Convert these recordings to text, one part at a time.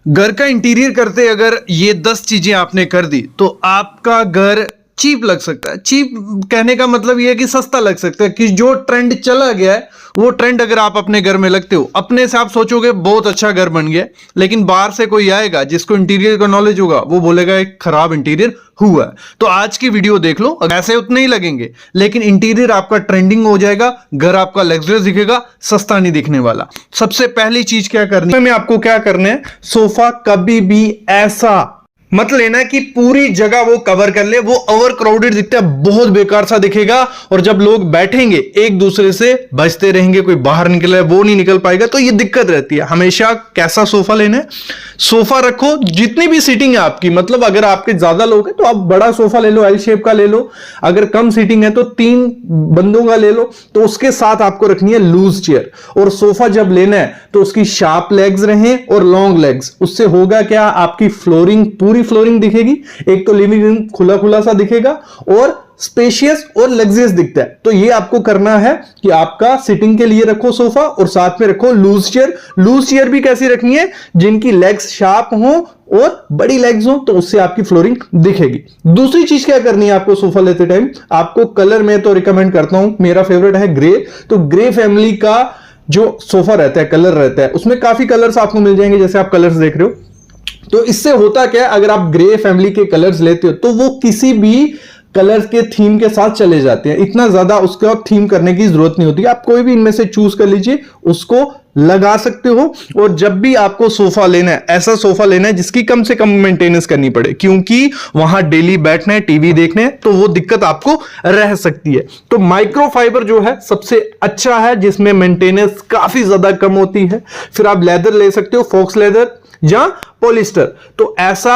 घर का इंटीरियर करते अगर ये 10 चीजें आपने कर दी तो आपका घर चीप लग सकता है। चीप कहने का मतलब ये है कि सस्ता लग सकता है, कि जो ट्रेंड चला गया है वो ट्रेंड अगर आप अपने घर में लगते हो, अपने से आप सोचोगे बहुत अच्छा घर बन गया, लेकिन बाहर से कोई आएगा जिसको इंटीरियर का नॉलेज होगा वो बोलेगा एक खराब इंटीरियर हुआ है। तो आज की वीडियो देख लो, ऐसे उतने ही लगेंगे लेकिन इंटीरियर आपका ट्रेंडिंग हो जाएगा, घर आपका लग्जरियस दिखेगा, सस्ता नहीं दिखने वाला। सबसे पहली चीज क्या करनी है, आपको क्या करना है, सोफा कभी भी ऐसा मत लेना कि पूरी जगह वो कवर कर ले, वो ओवर क्राउडेड दिखता है, बहुत बेकार सा दिखेगा और जब लोग बैठेंगे एक दूसरे से बचते रहेंगे, कोई बाहर निकले वो नहीं निकल पाएगा, तो ये दिक्कत रहती है। हमेशा कैसा सोफा लेना है, सोफा रखो जितनी भी सीटिंग है आपकी, मतलब अगर आपके ज्यादा लोग हैं तो आप बड़ा सोफा ले लो, एल शेप का ले लो, अगर कम सीटिंग है तो 3 बंदों का ले लो, तो उसके साथ आपको रखनी है लूज चेयर। और सोफा जब लेना है तो उसकी शार्प लेग्स रहें और लॉन्ग लेग्स, उससे होगा क्या, आपकी फ्लोरिंग पूरी फ्लोरिंग दिखेगी, एक तो लिविंग रूम खुला खुला सा दिखेगा और स्पेशियस और लग्जरियस दिखता है। तो ये आपको करना है कि आपका सिटिंग के लिए रखो सोफा और साथ में रखो लूज चेयर। लूज चेयर भी कैसी रखनी है, जिनकी लेग्स शार्प हो और बड़ी लेग्स हो, तो उससे आपकी फ्लोरिंग दिखेगी। दूसरी चीज क्या करनी है आपको सोफा लेते टाइम, आपको कलर में तो रिकमेंड करता हूं, मेरा फेवरेट है ग्रे। तो ग्रे फैमिली का जो सोफा रहता है, कलर रहता है, उसमें काफी कलर्स आपको मिल जाएंगे, जैसे आप कलर्स देख रहे हो। तो इससे होता क्या है, अगर आप ग्रे फैमिली के कलर्स लेते हो तो वो किसी भी कलर के थीम के साथ चले जाते हैं, इतना ज्यादा उसका थीम करने की जरूरत नहीं होती। आप कोई भी इनमें से चूज कर लीजिए, उसको लगा सकते हो। और जब भी आपको सोफा लेना है, ऐसा सोफा लेना है जिसकी कम से कम मेंटेनेंस करनी पड़े, क्योंकि वहां डेली बैठना है, टीवी देखने है, तो वो दिक्कत आपको रह सकती है। तो माइक्रोफाइबर जो है सबसे अच्छा है, जिसमें मेंटेनेंस काफी ज्यादा कम होती है। फिर आप लेदर ले सकते हो, फॉक्स लेदर या पॉलिस्टर। तो ऐसा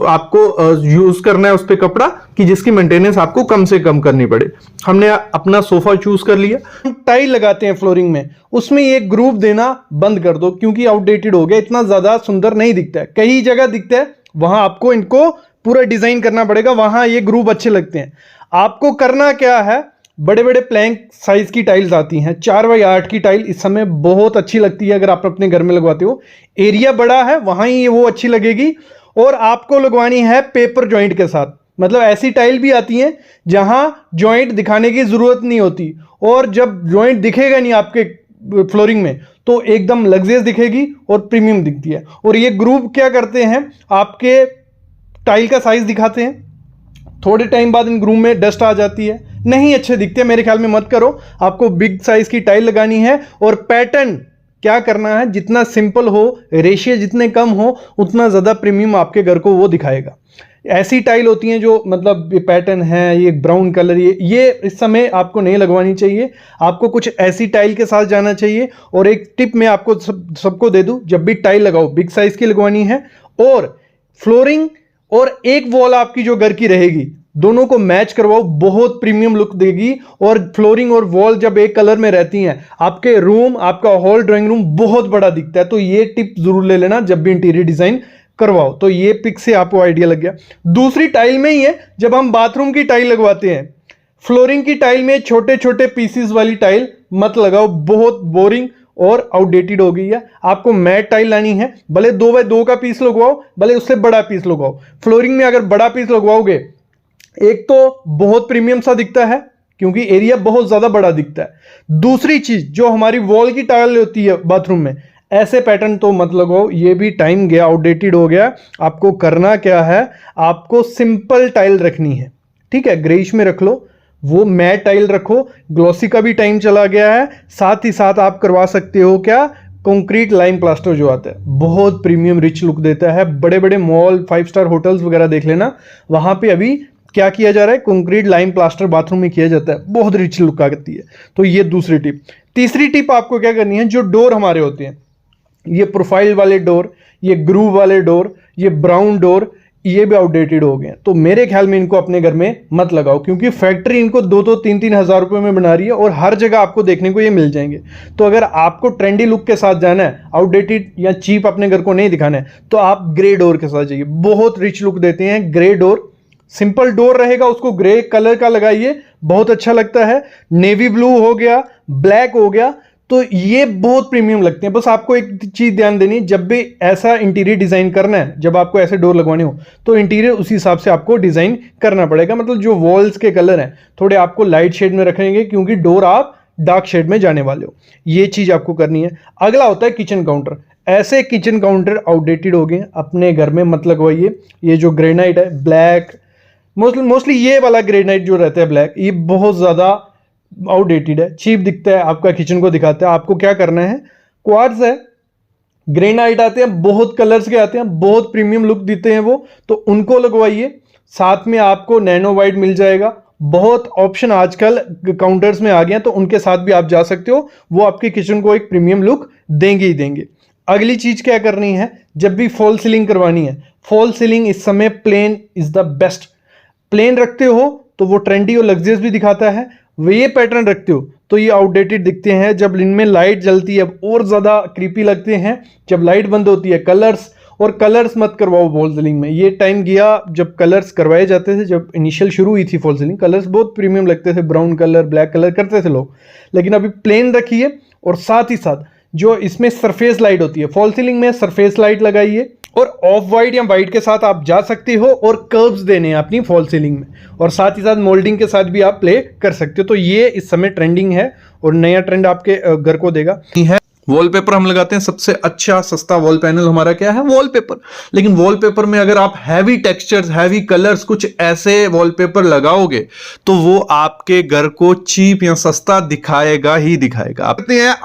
आपको यूज करना है उस पे कपड़ा कि जिसकी मेंटेनेंस आपको कम से कम करनी पड़े। हमने अपना सोफा चूज कर लिया, टाइल लगाते हैं फ्लोरिंग में, उसमें ये ग्रूव देना बंद कर दो, क्योंकि आउटडेटेड हो गया, इतना ज्यादा सुंदर नहीं दिखता है। कई जगह दिखता है, वहां आपको इनको पूरा डिजाइन करना पड़ेगा, वहां ये ग्रूव अच्छे लगते हैं। आपको करना क्या है, बड़े बड़े प्लैंक साइज की टाइल्स आती हैं, 4x8 की टाइल इस समय बहुत अच्छी लगती है, अगर आप अपने घर में लगवाते हो, एरिया बड़ा है वहां ही वो अच्छी लगेगी। और आपको लगवानी है पेपर जॉइंट के साथ, मतलब ऐसी टाइल भी आती हैं जहां जॉइंट दिखाने की जरूरत नहीं होती, और जब जॉइंट दिखेगा नहीं आपके फ्लोरिंग में तो एकदम लग्जरियस दिखेगी और प्रीमियम दिखती है। और ये ग्रुप क्या करते हैं, आपके टाइल का साइज दिखाते हैं, थोड़े टाइम बाद इन ग्रूम में डस्ट आ जाती है, नहीं अच्छे दिखते, मेरे ख्याल में मत करो। आपको बिग साइज की टाइल लगानी है और पैटर्न क्या करना है, जितना सिंपल हो, रेशियो जितने कम हो, उतना ज्यादा प्रीमियम आपके घर को वो दिखाएगा। ऐसी टाइल होती हैं जो मतलब ये पैटर्न है, ये ब्राउन कलर, ये इस समय आपको नहीं लगवानी चाहिए। आपको कुछ ऐसी टाइल के साथ जाना चाहिए। और एक टिप मैं आपको सबको दे दूं, जब भी टाइल लगाओ बिग साइज की लगवानी है, और फ्लोरिंग और एक वॉल आपकी जो घर की रहेगी, दोनों को मैच करवाओ, बहुत प्रीमियम लुक देगी। और फ्लोरिंग और वॉल जब एक कलर में रहती हैं, आपके रूम, आपका हॉल, ड्राइंग रूम बहुत बड़ा दिखता है। तो ये टिप जरूर ले लेना जब भी इंटीरियर डिजाइन करवाओ। तो ये पिक से आपको आइडिया लग गया। दूसरी टाइल में ही है, जब हम बाथरूम की टाइल लगवाते हैं, फ्लोरिंग की टाइल में छोटे छोटे पीसीस वाली टाइल मत लगाओ, बहुत बोरिंग और आउटडेटेड हो गई है। आपको मैट टाइल लानी है, भले 2x2 का पीस लगवाओ, भले उससे बड़ा पीस लगवाओ। फ्लोरिंग में अगर बड़ा पीस लगवाओगे, एक तो बहुत प्रीमियम सा दिखता है क्योंकि एरिया बहुत ज्यादा बड़ा दिखता है। दूसरी चीज, जो हमारी वॉल की टाइल होती है बाथरूम में, ऐसे पैटर्न तो मत लगाओ, ये भी टाइम गया, आउटडेटेड हो गया। आपको करना क्या है, आपको सिंपल टाइल रखनी है, ठीक है, ग्रेइश में रख लो, वो मैट टाइल रखो। ग्लॉसी का भी टाइम चला गया है। साथ ही साथ आप करवा सकते हो क्या, कंक्रीट लाइम प्लास्टर जो आता है, बहुत प्रीमियम रिच लुक देता है। बड़े बड़े मॉल, 5 स्टार होटल्स वगैरह देख लेना, वहां पे अभी क्या किया जा रहा है, कंक्रीट लाइम प्लास्टर बाथरूम में किया जाता है, बहुत रिच लुक आती है। तो ये दूसरी टिप। तीसरी टिप आपको क्या करनी है, जो डोर हमारे होते हैं, ये प्रोफाइल वाले डोर, ये ग्रूव वाले डोर, ये ब्राउन डोर, ये भी आउटडेटेड हो गए हैं। तो मेरे ख्याल में इनको अपने घर में मत लगाओ, क्योंकि फैक्ट्री इनको 2-3 हज़ार रुपए में बना रही है और हर जगह आपको देखने को ये मिल जाएंगे। तो अगर आपको ट्रेंडी लुक के साथ जाना है, आउटडेटेड या चीप अपने घर को नहीं दिखाना है, तो आप ग्रे डोर के साथ जाइए, बहुत रिच लुक देते हैं ग्रे डोर। सिंपल डोर रहेगा, उसको ग्रे कलर का लगाइए, बहुत अच्छा लगता है। नेवी ब्लू हो गया, ब्लैक हो गया, तो तो ये बहुत प्रीमियम लगते हैं। बस आपको एक चीज ध्यान देनी है, जब भी ऐसा इंटीरियर डिजाइन करना है, जब आपको ऐसे डोर लगवाने हो तो इंटीरियर उसी हिसाब से आपको डिजाइन करना पड़ेगा। मतलब जो वॉल्स के कलर हैं थोड़े आपको लाइट शेड में रखेंगे, क्योंकि डोर आप डार्क शेड में जाने वाले हो। ये चीज आपको करनी है। अगला होता है किचन काउंटर। ऐसे किचन काउंटर आउटडेटेड हो गए, अपने घर में मत लगवाइए। ये जो ग्रेनाइट है ब्लैक, मोस्टली ये वाला ग्रेनाइट जो रहता है ब्लैक, ये बहुत ज्यादा आउटडेटेड है, चीप दिखता है, आपका किचन को दिखाता है। आपको क्या करना है, क्वार्ट्ज है, ग्रेनाइट आते हैं, बहुत कलर्स के आते हैं, बहुत प्रीमियम लुक देते हैं वो, तो उनको लगवाइए। साथ में आपको नैनो वाइट मिल जाएगा। बहुत ऑप्शन आजकल काउंटर्स में आ गए हैं, तो उनके साथ भी आप जा सकते हो, वो आपके किचन को एक प्रीमियम लुक देंगे ही देंगे। अगली चीज क्या करनी है, जब भी फॉल सीलिंग करवानी है, फॉल सीलिंग इस समय plain is the best. Plain रखते हो तो वो ट्रेंडी और लग्जरियस भी दिखाता है, वे ये पैटर्न रखते हो तो ये आउटडेटेड दिखते हैं। जब इनमें लाइट जलती है और ज्यादा क्रीपी लगते हैं, जब लाइट बंद होती है। कलर्स मत करवाओ फॉल सीलिंग में। ये टाइम गया जब कलर्स करवाए जाते थे, जब इनिशियल शुरू हुई थी फॉल सीलिंग, कलर्स बहुत प्रीमियम लगते थे, ब्राउन कलर, ब्लैक कलर करते थे लोग। लेकिन अभी प्लेन रखिए, और साथ ही साथ जो इसमें सरफेस लाइट होती है, फॉल सीलिंग में सरफेस लाइट लगाइए। और ऑफ वाइट या वाइट के साथ आप जा सकते हो, और कर्व्स देने हैं अपनी फॉल सीलिंग में, और साथ ही साथ मोल्डिंग के साथ भी आप प्ले कर सकते हो। तो ये इस समय ट्रेंडिंग है और नया ट्रेंड आपके घर को देगा। वॉलपेपर हम लगाते हैं, सबसे अच्छा सस्ता वॉल पैनल हमारा क्या है, वॉलपेपर। लेकिन वॉलपेपर में अगर आप हैवी टेक्सचर्स, हैवी कलर्स, कुछ ऐसे वॉलपेपर लगाओगे तो वो आपके घर को चीप या सस्ता दिखाएगा ही दिखाएगा।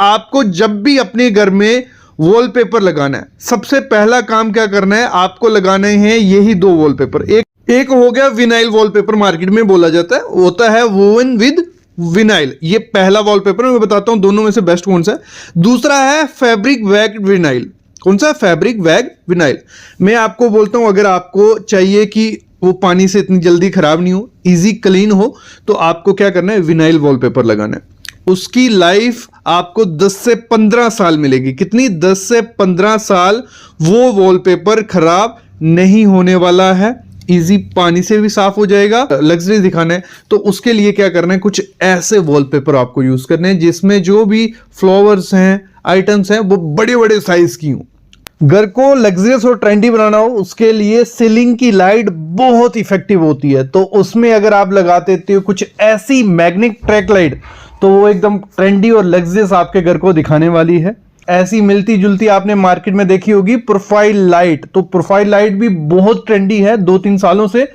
आपको जब भी अपने घर में वॉलपेपर लगाना है, सबसे पहला काम क्या करना है, आपको लगाने हैं यही दो वॉलपेपर। एक हो गया विनाइल वॉलपेपर, मार्केट में बोला जाता है, होता है वोवन विद विनाइल। ये पहला वॉलपेपर मैं बताता हूं दोनों में से बेस्ट कौन सा है। दूसरा है फैब्रिक वैग विनाइल। कौन सा? फैब्रिक वैग विनाइल। मैं आपको बोलता हूं, अगर आपको चाहिए कि वो पानी से इतनी जल्दी खराब नहीं हो, इजी क्लीन हो, तो आपको क्या करना है, विनाइल वॉलपेपर लगाना है। उसकी लाइफ आपको 10 से 15 साल मिलेगी। कितनी? 10 से 15 साल वो वॉलपेपर खराब नहीं होने वाला है। इजी, पानी से भी साफ हो जाएगा। लग्जरी दिखाना है तो उसके लिए क्या करना है, कुछ ऐसे वॉलपेपर आपको यूज करने हैं जिसमें जो भी फ्लावर्स हैं, आइटम्स हैं, वो बड़े बड़े साइज की हों। घर को लग्जरियस और ट्रेंडी बनाना हो, उसके लिए सीलिंग की लाइट बहुत इफेक्टिव होती है। तो उसमें अगर आप लगा देते हो कुछ ऐसी मैग्नेटिक ट्रैक लाइट, तो वो एकदम ट्रेंडी और लग्जरियस आपके घर को दिखाने वाली है। ऐसी मिलती जुलती आपने मार्केट में देखी होगी प्रोफाइल लाइट, तो प्रोफाइल लाइट भी बहुत ट्रेंडी है 2-3 सालों से,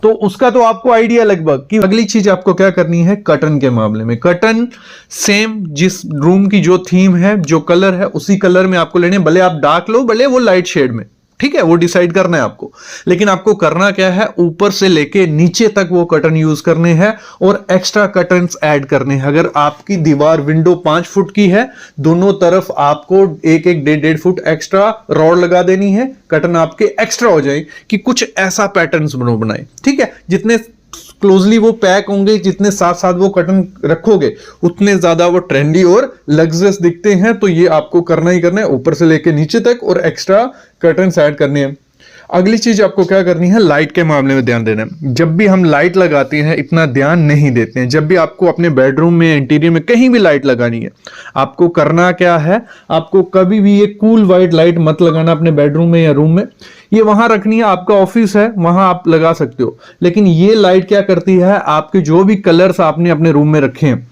तो उसका तो आपको आइडिया लगभग कि। अगली चीज आपको क्या करनी है, कर्टन के मामले में। कर्टन सेम जिस रूम की जो थीम है, जो कलर है, उसी कलर में आपको लेने, भले आप डार्क लो, भले वो लाइट शेड में, ठीक है, वो डिसाइड करना है आपको। लेकिन आपको करना क्या है, ऊपर से लेके नीचे तक वो कर्टन यूज करने हैं और एक्स्ट्रा कर्टन्स ऐड करने हैं। अगर आपकी दीवार, विंडो 5 फुट की है, दोनों तरफ आपको 1-1, 1.5 फुट एक्स्ट्रा रॉड लगा देनी है, कर्टन आपके एक्स्ट्रा हो जाए कि कुछ ऐसा पैटर्न्स बनाए, ठीक है। जितने क्लोजली वो पैक होंगे, जितने साथ साथ वो कर्टन रखोगे, उतने ज्यादा वो ट्रेंडी और लग्जरियस दिखते हैं। तो ये आपको करना ही करना है, ऊपर से लेके नीचे तक, और एक्स्ट्रा कर्टन्स ऐड करने हैं। अगली चीज आपको क्या करनी है, लाइट के मामले में ध्यान देना है। जब भी हम लाइट लगाते हैं इतना ध्यान नहीं देते हैं। जब भी आपको अपने बेडरूम में, इंटीरियर में कहीं भी लाइट लगानी है, आपको करना क्या है, आपको कभी भी ये कूल वाइट लाइट मत लगाना अपने बेडरूम में या रूम में। ये वहां रखनी है, आपका ऑफिस है वहां आप लगा सकते हो। लेकिन ये लाइट क्या करती है, आपके जो भी कलर्स आपने अपने रूम में रखे हैं,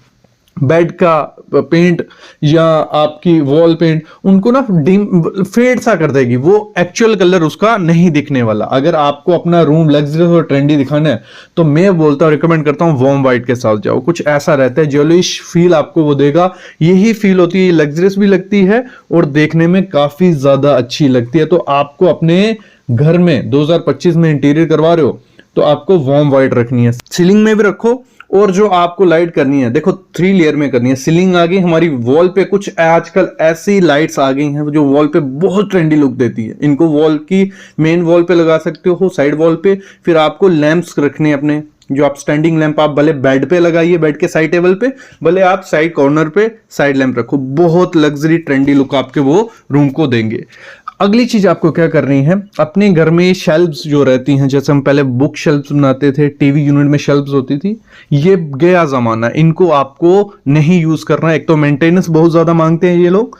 बेड का पेंट या आपकी वॉल पेंट, उनको ना डिम फेड सा कर देगी, वो एक्चुअल कलर उसका नहीं दिखने वाला। अगर आपको अपना रूम लग्जरियस और ट्रेंडी दिखाना है तो मैं बोलता हूँ, रिकमेंड करता हूँ, वार्म वाइट के साथ जाओ। कुछ ऐसा रहता है, ज्वेलिश फील आपको वो देगा। यही फील होती है, लग्जरियस भी लगती है और देखने में काफी ज्यादा अच्छी लगती है। तो आपको अपने घर में 2025 में इंटीरियर करवा रहे हो तो आपको वार्म वाइट रखनी है। सीलिंग में भी रखो, और जो आपको लाइट करनी है, देखो 3 लेयर में करनी है। सीलिंग आ गई हमारी, वॉल पे कुछ आजकल ऐसी लाइट्स आ गई हैं जो वॉल पे बहुत ट्रेंडी लुक देती है। इनको वॉल की मेन वॉल पे लगा सकते हो, साइड वॉल पे। फिर आपको लैंप्स रखने हैं अपने, जो आप स्टैंडिंग लैंप आप भले बेड पे लगाइए, बेड के साइड टेबल पे, भले आप साइड कॉर्नर पे साइड लैंप रखो, बहुत लग्जरी ट्रेंडी लुक आपके वो रूम को देंगे। अगली चीज आपको क्या करनी है, अपने घर में शेल्फ्स जो रहती हैं, जैसे हम पहले बुक शेल्फ्स बनाते थे, टीवी यूनिट में शेल्फ्स होती थी, ये गया जमाना, इनको आपको नहीं यूज करना। एक तो मेंटेनेंस बहुत ज्यादा मांगते हैं ये लोग,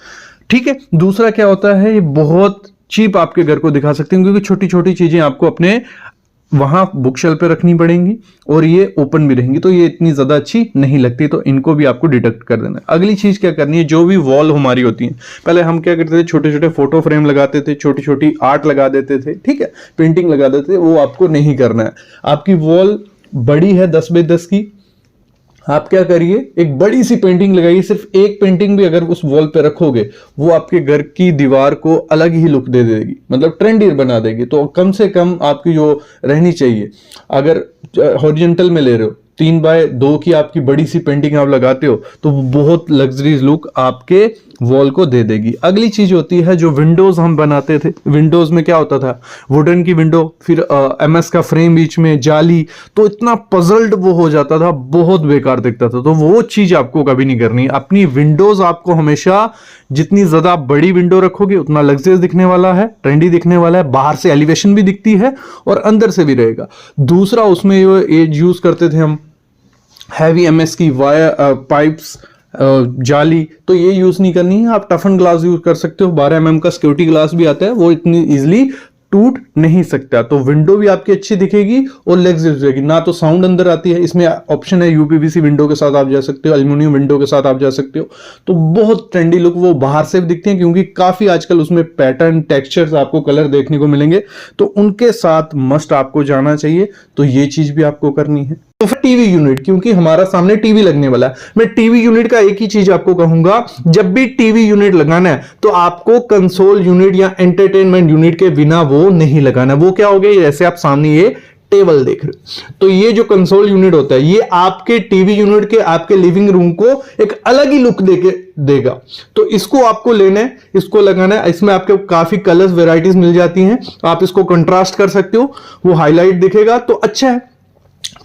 ठीक है। दूसरा क्या होता है, ये बहुत चीप आपके घर को दिखा सकते हैं, क्योंकि छोटी छोटी चीजें आपको अपने वहां बुक शेल्फ पे रखनी पड़ेंगी और ये ओपन भी रहेंगी, तो ये इतनी ज्यादा अच्छी नहीं लगती, तो इनको भी आपको डिडक्ट कर देना है। अगली चीज क्या करनी है, जो भी वॉल हमारी होती है, पहले हम क्या करते थे, छोटे छोटे फोटो फ्रेम लगाते थे, छोटी छोटी आर्ट लगा देते थे, ठीक है, पेंटिंग लगा देते थे, वो आपको नहीं करना है। आपकी वॉल बड़ी है 10 बाई 10 की, आप क्या करिए, एक बड़ी सी पेंटिंग लगाइए। सिर्फ एक पेंटिंग भी अगर उस वॉल पे रखोगे, वो आपके घर की दीवार को अलग ही लुक दे देगी, मतलब ट्रेंडी बना देगी। तो कम से कम आपकी जो रहनी चाहिए, अगर हॉरिजॉन्टल में ले रहे हो, 3 बाय 2 की आपकी बड़ी सी पेंटिंग आप लगाते हो, तो बहुत लग्जरीज लुक आपके वॉल को दे देगी। अगली चीज होती है, जो विंडोज हम बनाते थे, विंडोज में क्या होता था, वुडन की विंडो, फिर एमएस का फ्रेम बीच में, जाली, तो इतना पजल्ड वो हो जाता था, बहुत बेकार दिखता था। तो वो चीज आपको कभी नहीं करनी। अपनी विंडोज आपको हमेशा, जितनी ज्यादा बड़ी विंडो रखोगे उतना लग्जरियस दिखने वाला है, ट्रेंडी दिखने वाला है, बाहर से एलिवेशन भी दिखती है और अंदर से भी रहेगा। दूसरा, उसमें ये यूज करते थे हम हैवी एमएस की वायर पाइप्स, जाली, तो ये यूज नहीं करनी है। आप टफन ग्लास यूज कर सकते हो, 12 mm का सिक्योरिटी ग्लास भी आता है, वो इतनी इजिली टूट नहीं सकता। तो विंडो भी आपकी अच्छी दिखेगी और लग्जरियस दिखेगी, ना तो साउंड अंदर आती है। इसमें ऑप्शन है यूपीवीसी विंडो के साथ आप जा सकते हो, एल्युमिनियम विंडो के साथ आप जा सकते हो, तो बहुत ट्रेंडी लुक वो बाहर से भी दिखते हैं, क्योंकि काफी आजकल उसमें पैटर्न, टेक्सचर्स, आपको कलर देखने को मिलेंगे, तो उनके साथ मस्ट आपको जाना चाहिए। तो ये चीज भी आपको करनी है। तो फिर टीवी यूनिट, क्योंकि हमारा सामने टीवी लगने वाला है, मैं टीवी यूनिट का एक ही चीज आपको कहूंगा, जब भी टीवी यूनिट लगाना है तो आपको कंसोल यूनिट या एंटरटेनमेंट यूनिट के बिना वो नहीं लगाना। वो क्या हो गया, जैसे आप सामने ये टेबल देख रहे हो, तो ये जो कंसोल यूनिट होता है, ये आपके टीवी यूनिट के, आपके लिविंग रूम को एक अलग ही लुक देगा। तो इसको आपको लेना है, इसको लगाना है। इसमें आपके काफी कलर्स, वेराइटीज मिल जाती हैं, आप इसको कंट्रास्ट कर सकते हो, वो हाईलाइट दिखेगा, तो अच्छा है,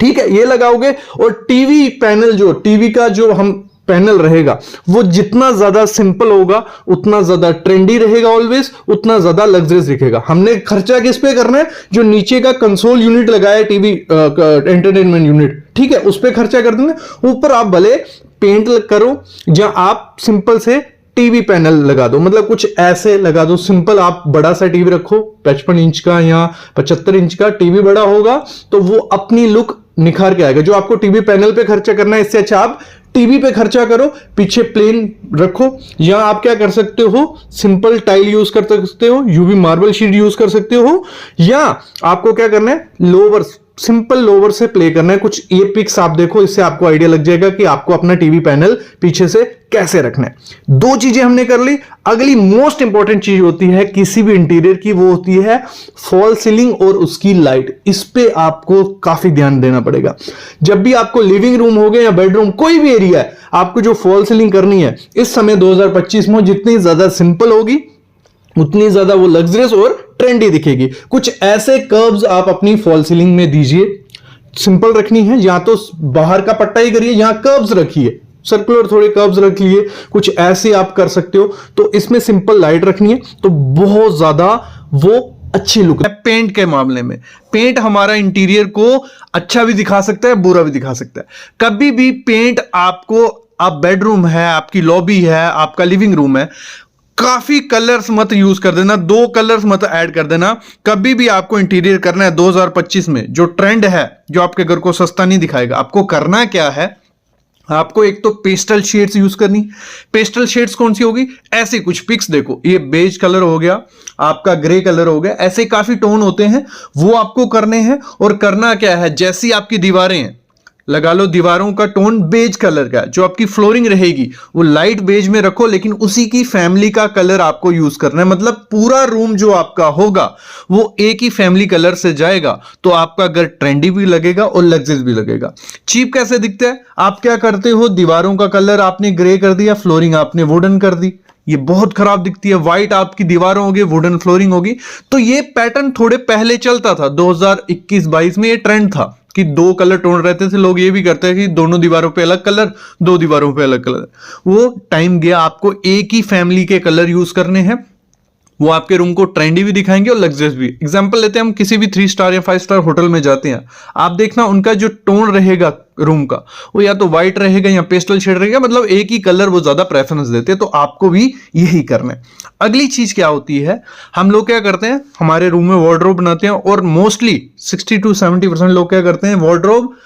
ठीक है, ये लगाओगे। और टीवी पैनल, जो टीवी का जो हम पैनल रहेगा, वो जितना ज्यादा सिंपल होगा उतना ज्यादा ट्रेंडी रहेगा, ऑलवेज उतना ज्यादा लग्जरियस दिखेगा। हमने खर्चा किस पे करना है, जो नीचे का कंसोल यूनिट लगाया, टीवी एंटरटेनमेंट यूनिट, ठीक है, उस पे खर्चा कर देना। ऊपर आप भले पेंट करो, या आप सिंपल से टीवी पैनल लगा दो, मतलब कुछ ऐसे लगा दो सिंपल। आप बड़ा सा टीवी रखो, 55 इंच का या 75 इंच का टीवी बड़ा होगा, तो वो अपनी लुक निखार के आएगा। जो आपको टीवी पैनल पे खर्चा करना है, इससे अच्छा आप टीवी पे खर्चा करो, पीछे प्लेन रखो, या आप क्या कर सकते हो, सिंपल टाइल यूज कर सकते हो, यूवी मार्बल शीट यूज कर सकते हो, या आपको क्या करना है, लोवर, सिंपल लोवर से प्ले करना है। कुछ ये पिक्स आप देखो, इससे आपको आइडिया लग जाएगा कि आपको अपना टीवी पैनल पीछे से कैसे रखना है। 2 चीजें हमने कर ली। अगली मोस्ट इंपॉर्टेंट चीज होती है किसी भी इंटीरियर की, वो होती है फॉल सीलिंग और उसकी लाइट। इस पे आपको काफी ध्यान देना पड़ेगा। जब भी आपको लिविंग रूम हो गया या बेडरूम, कोई भी एरिया है, आपको जो फॉल सीलिंग करनी है, इस समय 2025 में जितनी ज्यादा सिंपल होगी उतनी ज्यादा वो लग्जरियस और ट्रेंडी दिखेगी। कुछ ऐसे कर्व्स आप अपनी फॉल सीलिंग में दीजिए, सिंपल रखनी है, या तो बाहर का पट्टा ही करिए, यहां कर्व्स रखिए, सर्कुलर थोड़े कर्व्स रख लिए, कुछ ऐसे आप कर सकते हो। तो इसमें सिंपल लाइट रखनी है, तो बहुत ज्यादा वो अच्छी लुक है। पेंट के मामले में, पेंट हमारा इंटीरियर को अच्छा भी दिखा सकता है, बुरा भी दिखा सकता है। कभी भी पेंट आपको, आप बेडरूम है, आपकी लॉबी है, आपका लिविंग रूम है, काफी कलर्स मत यूज कर देना, 2 कलर्स मत ऐड कर देना। कभी भी आपको इंटीरियर करना है 2025 में, जो ट्रेंड है, जो आपके घर को सस्ता नहीं दिखाएगा, आपको करना क्या है, आपको एक तो पेस्टल शेड्स यूज करनी। पेस्टल शेड्स कौन सी होगी, ऐसे कुछ पिक्स देखो, ये बेज कलर हो गया, आपका ग्रे कलर हो गया, ऐसे काफी टोन होते हैं, वो आपको करने हैं। और करना क्या है, जैसी आपकी दीवारें हैं, लगा लो दीवारों का टोन बेज कलर का, जो आपकी फ्लोरिंग रहेगी वो लाइट बेज में रखो, लेकिन उसी की फैमिली का कलर आपको यूज करना है। मतलब पूरा रूम जो आपका होगा वो एक ही फैमिली कलर से जाएगा, तो आपका घर ट्रेंडी भी लगेगा और लग्जरियस भी लगेगा। चीप कैसे दिखता है, आप क्या करते हो, दीवारों का कलर आपने ग्रे कर दिया, फ्लोरिंग आपने वुडन कर दी, ये बहुत खराब दिखती है। व्हाइट आपकी दीवारों होगी, वुडन फ्लोरिंग होगी। तो ये पैटर्न थोड़े पहले चलता था, 2021-22 में ये ट्रेंड था कि 2 कलर टोन रहते थे। लोग ये भी करते हैं कि दोनों दीवारों पे अलग कलर, 2 दीवारों पे अलग कलर। वो टाइम गया, आपको एक ही फैमिली के कलर यूज करने हैं वो आपके रूम को ट्रेंडी भी दिखाएंगे और लग्जरियस भी। एग्जांपल लेते हैं, हम किसी भी 3 स्टार या 5 स्टार होटल में जाते हैं, आप देखना उनका जो टोन रहेगा रूम का, वो या तो व्हाइट रहेगा या पेस्टल शेड रहेगा, मतलब एक ही कलर वो ज्यादा प्रेफरेंस देते हैं। तो आपको भी यही करना है। अगली चीज क्या होती है, हम लोग क्या करते हैं, हमारे रूम में वार्डरोब बनाते हैं और मोस्टली 60 to 70% लोग क्या करते हैं, वार्डरोब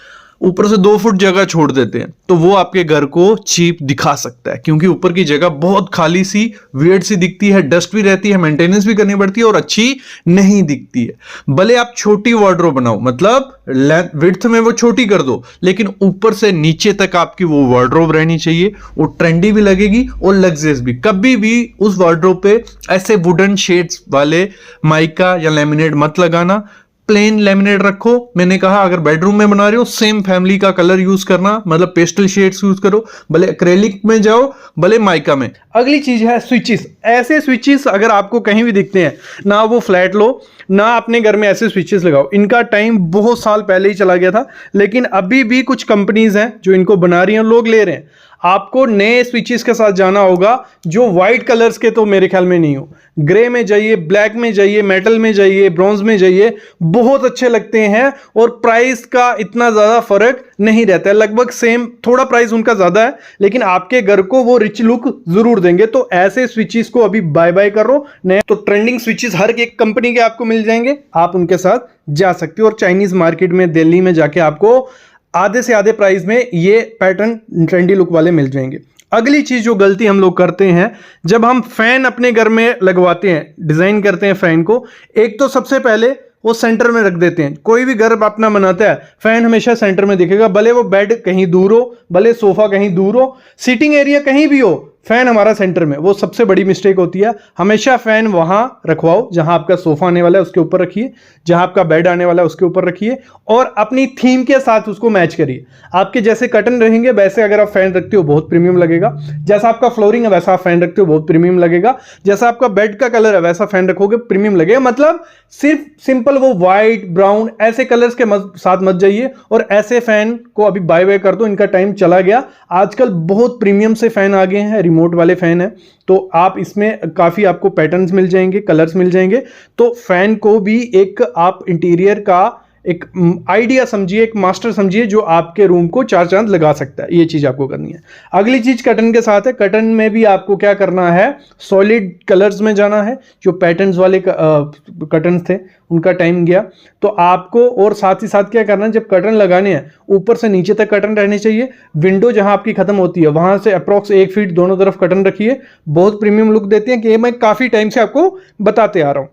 ऊपर से 2 फुट जगह छोड़ देते हैं। तो वो आपके घर को चीप दिखा सकता है, क्योंकि ऊपर की जगह बहुत खाली सी, वियर्ड सी दिखती है, डस्ट भी रहती है, मेंटेनेंस भी करनी पड़ती है और अच्छी नहीं दिखती है। भले आप छोटी वार्डरोब बनाओ, मतलब विड्थ में वो छोटी कर दो, लेकिन ऊपर से नीचे तक आपकी वो वार्डरोब रहनी चाहिए। वो ट्रेंडी भी लगेगी और लग्जरियस भी। कभी भी उस वार्डरोब पे ऐसे वुडन शेड्स वाले माइका या लेमिनेट मत लगाना, प्लेन लेमिनेट रखो। मैंने कहा अगर बेडरूम में बना रहे हो सेम फैमिली का कलर यूज करना, मतलब पेस्टल शेड्स यूज करो, भले एक्रेलिक में जाओ भले माइका में। अगली चीज है स्विचेस। ऐसे स्विचेस अगर आपको कहीं भी दिखते हैं ना, वो फ्लैट लो ना अपने घर में ऐसे स्विचेस लगाओ। इनका टाइम बहुत साल पहले ही चला गया था, लेकिन अभी भी कुछ कंपनीज हैं जो इनको बना रही हैं, लोग ले रहे हैं। आपको नए स्विचेस के साथ जाना होगा जो व्हाइट कलर्स के तो मेरे ख्याल में नहीं हो, ग्रे में जाइए, ब्लैक में जाइए, मेटल में जाइए, ब्रॉन्ज में जाइए, बहुत अच्छे लगते हैं और प्राइस का इतना ज्यादा फर्क नहीं रहता है, लगभग सेम, थोड़ा प्राइस उनका ज्यादा है लेकिन आपके घर को वो रिच लुक जरूर देंगे। तो ऐसे स्विचेस को अभी बाय बाय करो। नए तो ट्रेंडिंग स्विचेस हर एक कंपनी के आपको मिल जाएंगे, आप उनके साथ जा सकते हो। और चाइनीज मार्केट में दिल्ली में जाके आपको आधे से आधे प्राइस में ये पैटर्न ट्रेंडी लुक वाले मिल जाएंगे। अगली चीज जो गलती हम लोग करते हैं, जब हम फैन अपने घर में लगवाते हैं, डिजाइन करते हैं फैन को, एक तो सबसे पहले वो सेंटर में रख देते हैं। कोई भी घर अपना बनाता है, फैन हमेशा सेंटर में दिखेगा, भले वो बेड कहीं दूर हो, भले सोफा कहीं दूर हो, सीटिंग एरिया कहीं भी हो, फैन हमारा सेंटर में। वो सबसे बड़ी मिस्टेक होती है। हमेशा फैन वहां रखवाओ जहां आपका सोफा आने वाला है उसके ऊपर रखिए, जहां आपका बेड आने वाला है उसके ऊपर रखिए और अपनी थीम के साथ उसको मैच करिए। आपके जैसे कर्टन रहेंगे वैसे अगर आप फैन रखते हो बहुत प्रीमियम लगेगा, जैसा आपका फ्लोरिंग है वैसा आप फैन रखते हो बहुत प्रीमियम लगेगा, जैसा आपका बेड का कलर है वैसा फैन रखोगे प्रीमियम लगेगा। मतलब सिर्फ सिंपल वो व्हाइट ब्राउन ऐसे कलर्स के साथ मत जाइए और ऐसे फैन को अभी बाय बाय कर दो, इनका टाइम चला गया। आजकल बहुत प्रीमियम से फैन आ गए हैं, रिमोट वाले फैन है, तो आप इसमें काफी आपको पैटर्न्स मिल जाएंगे, कलर्स मिल जाएंगे। तो फैन को भी एक आप इंटीरियर का एक आइडिया समझिए, एक मास्टर समझिए जो आपके रूम को 4 चांद लगा सकता है। ये चीज आपको करनी है। अगली चीज कर्टन के साथ है। कर्टन में भी आपको क्या करना है, सॉलिड कलर्स में जाना है। जो पैटर्न्स वाले कर्टन्स थे उनका टाइम गया, तो आपको और साथ ही साथ क्या करना है, जब कर्टन लगाने हैं ऊपर से नीचे तक कर्टन रहने चाहिए। विंडो जहां आपकी खत्म होती है वहां से अप्रॉक्स 1 फीट दोनों तरफ कर्टन रखिए, बहुत प्रीमियम लुक देते हैं, कि मैं काफी टाइम से आपको बताते आ रहा हूं।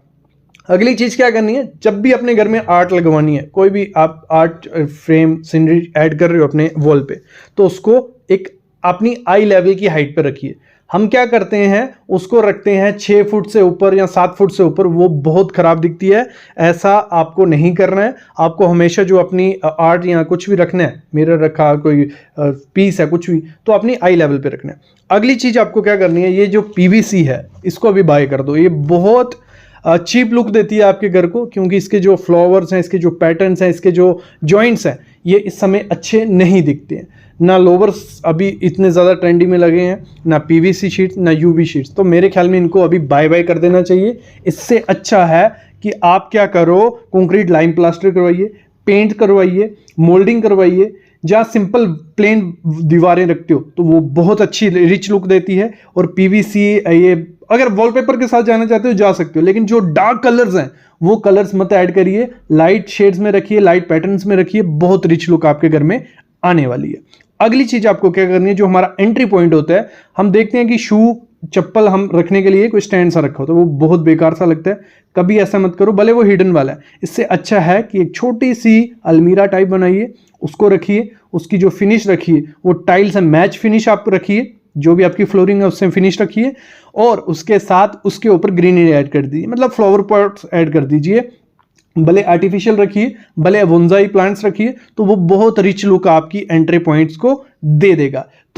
अगली चीज क्या करनी है, जब भी अपने घर में आर्ट लगवानी है, कोई भी आप आर्ट फ्रेम सीनरी ऐड कर रहे हो अपने वॉल पे, तो उसको एक अपनी आई लेवल की हाइट पे रखिए। हम क्या करते हैं, उसको रखते हैं 6 फुट से ऊपर या 7 फुट से ऊपर, वो बहुत खराब दिखती है। ऐसा आपको नहीं करना है। आपको हमेशा जो अपनी आर्ट या कुछ भी रखना है, मिरर रखा, कोई पीस है, कुछ भी, तो अपनी आई लेवल पे रखना है। अगली चीज आपको क्या करनी है, ये जो पीवीसी है इसको अभी बाय कर दो। ये बहुत चीप लुक देती है आपके घर को, क्योंकि इसके जो फ्लावर्स हैं, इसके जो पैटर्न्स हैं, इसके जो जॉइंट्स हैं, ये इस समय अच्छे नहीं दिखते हैं। ना लोवर्स अभी इतने ज़्यादा ट्रेंडी में लगे हैं, ना पीवीसी शीट्स, ना यूवी शीट्स। तो मेरे ख्याल में इनको अभी बाय बाय कर देना चाहिए। इससे अच्छा है कि आप क्या करो, कंक्रीट लाइम प्लास्टर करवाइए, पेंट करवाइए, मोल्डिंग करवाइए। जहाँ सिंपल प्लेन दीवारें रखते हो तो वो बहुत अच्छी रिच लुक देती है। और पीवीसी, ये अगर वॉलपेपर के साथ जाना चाहते हो जा सकते हो, लेकिन जो डार्क कलर्स हैं वो कलर्स मत ऐड करिए, लाइट शेड्स में रखिए, लाइट पैटर्न्स में रखिए, बहुत रिच लुक आपके घर में आने वाली है। अगली चीज आपको क्या करनी है, जो हमारा एंट्री पॉइंट होता है, हम देखते हैं कि शू चप्पल हम रखने के लिए कोई स्टैंड सा रखा होता है, वो बहुत बेकार सा लगता है। कभी ऐसा मत करो, भले वो हिडन वाला है। इससे अच्छा है कि एक छोटी सी अलमीरा टाइप बनाइए, उसको रखिए, उसकी जो फिनिश रखिए वो टाइल से मैच फिनिश आप रखिए, जो भी आपकी फ्लोरिंग है उससे फिनिश रखिए, और उसके साथ उसके ऊपर ग्रीनरी ऐड कर दीजिए, मतलब फ्लावर पॉट्स ऐड कर दीजिए। भले आर्टिफिशियल रखिए, भले बोनसाई प्लांट्स रखिए, तो वो बहुत रिच लुक आपकी एंट्री पॉइंट्स को दे देगा।